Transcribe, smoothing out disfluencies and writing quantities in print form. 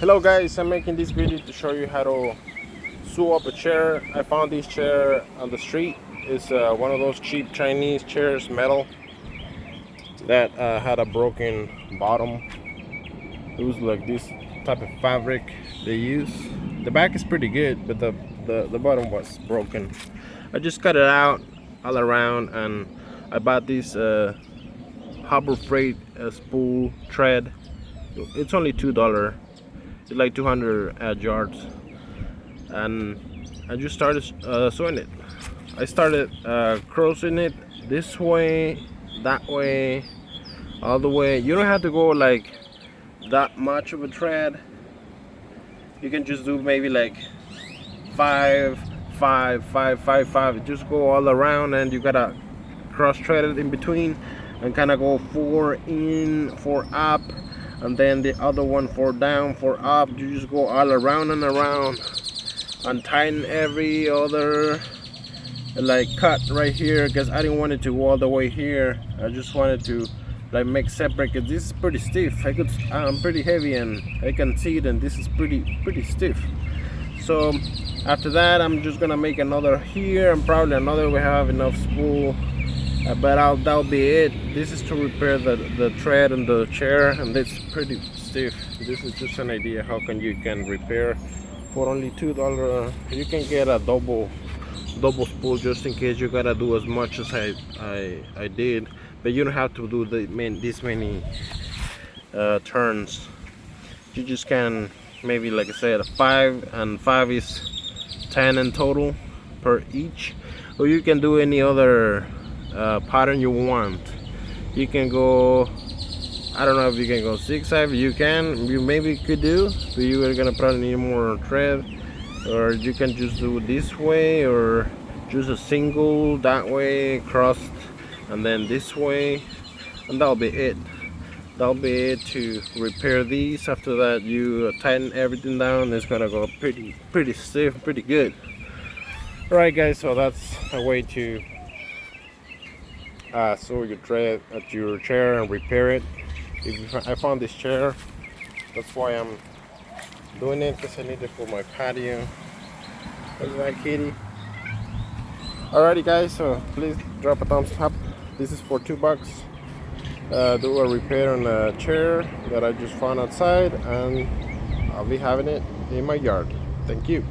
Hello guys, I'm making this video to show you how to sew up a chair. I found this chair on the street. It's one of those cheap Chinese chairs, metal, that had a broken bottom. It was like this type of fabric they use. The back is pretty good, but the bottom was broken. I just cut it out all around, and I bought this Harbor Freight spool thread. It's only $2. It's like 200 yards, and I just started sewing it. I started crossing it this way, that way, all the way. You don't have to go like that much of a thread. You can just do maybe like 5, 5, 5, 5, 5. Just go all around, and you gotta cross thread it in between, and kind of go 4 in, 4 up, and then the other one 4 down, 4 up. You just go all around and around, and tighten every other like cut right here, because I didn't want it to go all the way here. I just wanted to like make separate, because this is pretty stiff. I'm pretty heavy and I can see it, and this is pretty stiff. So after that, I'm just gonna make another here, and probably another. We have enough spool. But that'll be it. This is to repair the thread in the chair, and it's pretty stiff. This is just an idea how you can repair for only $2. You can get a double spool just in case you gotta do as much as I did, but you don't have to do this many turns. You just can, maybe like I said, 5, and 5 is 10 in total per each. Or you can do any other pattern you want. You can go, I don't know if you can go zigzag. You maybe could do, but you are gonna probably need more thread. Or you can just do this way, or just a single that way, crossed, and then this way, and that'll be it. That'll be it to repair these. After that, you tighten everything down. It's gonna go pretty stiff, pretty good. Alright guys, so that's a way to sew your thread at your chair and repair it. I found this chair, that's why I'm doing it, because I need it for my patio. Look at that kitty. Alrighty guys, so please drop a thumbs up. This is for $2. Do a repair on a chair that I just found outside, and I'll be having it in my yard. Thank you.